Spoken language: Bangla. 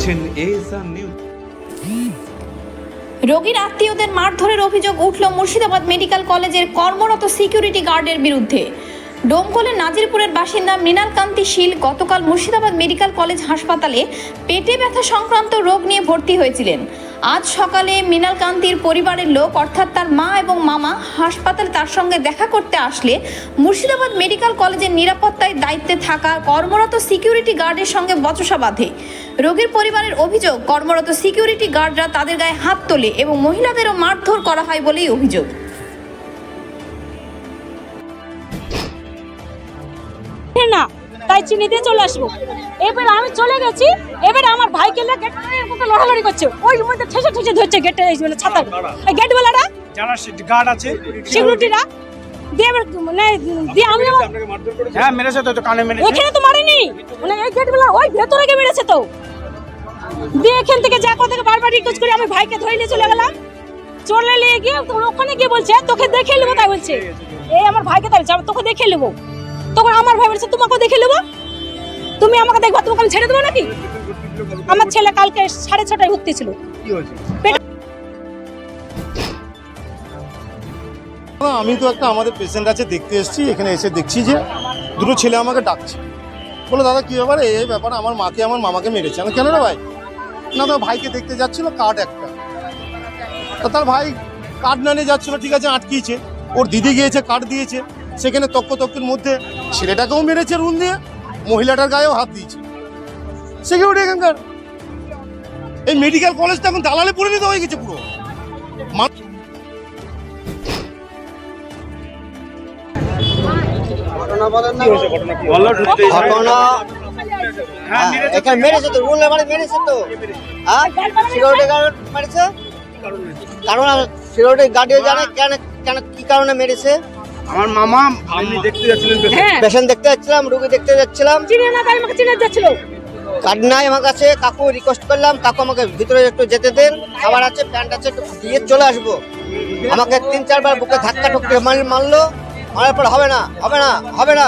দেখছেন এএসআর নিউজ। রোগীর আত্মীয়দের মারধরের অভিযোগ উঠল মুর্শিদাবাদ মেডিকেল কলেজের কর্মরত সিকিউরিটি গার্ডের বিরুদ্ধে। ডোমকলের নাজিরপুরের বাসিন্দা মৃণাল কান্তি শীল গতকাল মুর্শিদাবাদ মেডিকেল কলেজ হাসপাতালে পেটে ব্যথা সংক্রান্ত রোগ নিয়ে ভর্তি হয়েছিলেন। আজ সকালে মৃণাল কান্তির পরিবারের লোক অর্থাৎ তার মা এবং মামা হাসপাতালে তার সঙ্গে দেখা করতে আসলে মুর্শিদাবাদ মেডিকেল কলেজের নিরাপত্তায় দায়িত্বে থাকা কর্মরত সিকিউরিটি গার্ডের সঙ্গে বচসা বাঁধে। রোগীর পরিবারের অভিযোগ, কর্মরত সিকিউরিটি গার্ডরা তাদের গায়ে হাত তোলে এবং মহিলাদেরও মারধর করা হয় বলেই অভিযোগ। না তাই চিনি দিয়ে চলে আসবো। এবার আমি চলে গেছি, এবার আমার ভাইকে লড়ালড়ি করছে, ওই মধ্যে ঠেসে ঠেসে ধরছে গেটে ছাতা গেট বেলারা যারা গার্ড আছে সিকিউরিটিরা দিয়ে মানে দিয়ে আমি হ্যাঁ মেরেছে তো কানে মেরেছে, এখানে তো মারেনি মানে এই গেট বেলা ওই ভেতরে গিয়ে মেরেছে তো। দিয়ে এখান থেকে যা কথা বারবার রিকোয়েস্ট করে আমি ভাইকে ধরে নিয়ে চলে গেলাম। চলে গিয়ে ওখানে গিয়ে বলছে তোকে দেখে নেবো, তাই বলছে এই আমার ভাইকে তাই বলছে তোকে দেখে নেবো। তখন আমার ভাই বলছে তোমাকে দেখে নেবো, তুমি আমাকে দেখবা, তোমাকে আমি ছেড়ে দেবো নাকি? আমার ছেলে কালকে 6:30টায় ভর্তি ছিল। আমি তো একটা আমাদের পেশেন্ট আছে দেখতে এসেছি, এখানে এসে দেখছি যে দুটো ছেলে আমাকে ডাকছে, বলে দাদা কী ব্যাপারে? এই ব্যাপারে আমার মাকে আমার মামাকে মেরেছে। আমি কেন রে ভাই? না তো ভাইকে দেখতে যাচ্ছিল, কার্ড একটা, তা তার ভাই কার্ড না নিয়ে যাচ্ছিল, ঠিক আছে আটকিয়েছে, ওর দিদি গিয়েছে কার্ড দিয়েছে, সেখানে তক্কের মধ্যে ছেলেটাকেও মেরেছে রুল দিয়ে, মহিলাটার গায়েও হাত দিয়েছে সিকিউরিটি এখানকার। এই মেডিকেল কলেজটা এখন দালালে পরিণত হয়ে গেছে পুরো। এখানে মেরেছে তো, রুল এবারে মেরেছে তো, সিকিউরিটি গার্ড মেরেছে। কারণ সিকিউরিটি গার্ড জানে কেন কেন কি কারণে মেরেছে। আমার মামা আমি দেখতে যাচ্ছিলেন, পেশেন্ট দেখতে যাচ্ছিলাম, রোগী দেখতে যাচ্ছিলাম, চিনে না তাই আমাকে চিনে যাচ্ছিল। কার্ড নাই আমার কাছে, কাকু রিকোয়েস্ট করলাম কাকু আমাকে ভিতরে একটু যেতে দেন, খাবার আছে প্যান্ট আছে একটু দিয়ে চলে আসবো। আমাকে 3-4 বার বুকে ধাক্কা ঠুকতে মারলো, মারার পর হবে না হবে না হবে না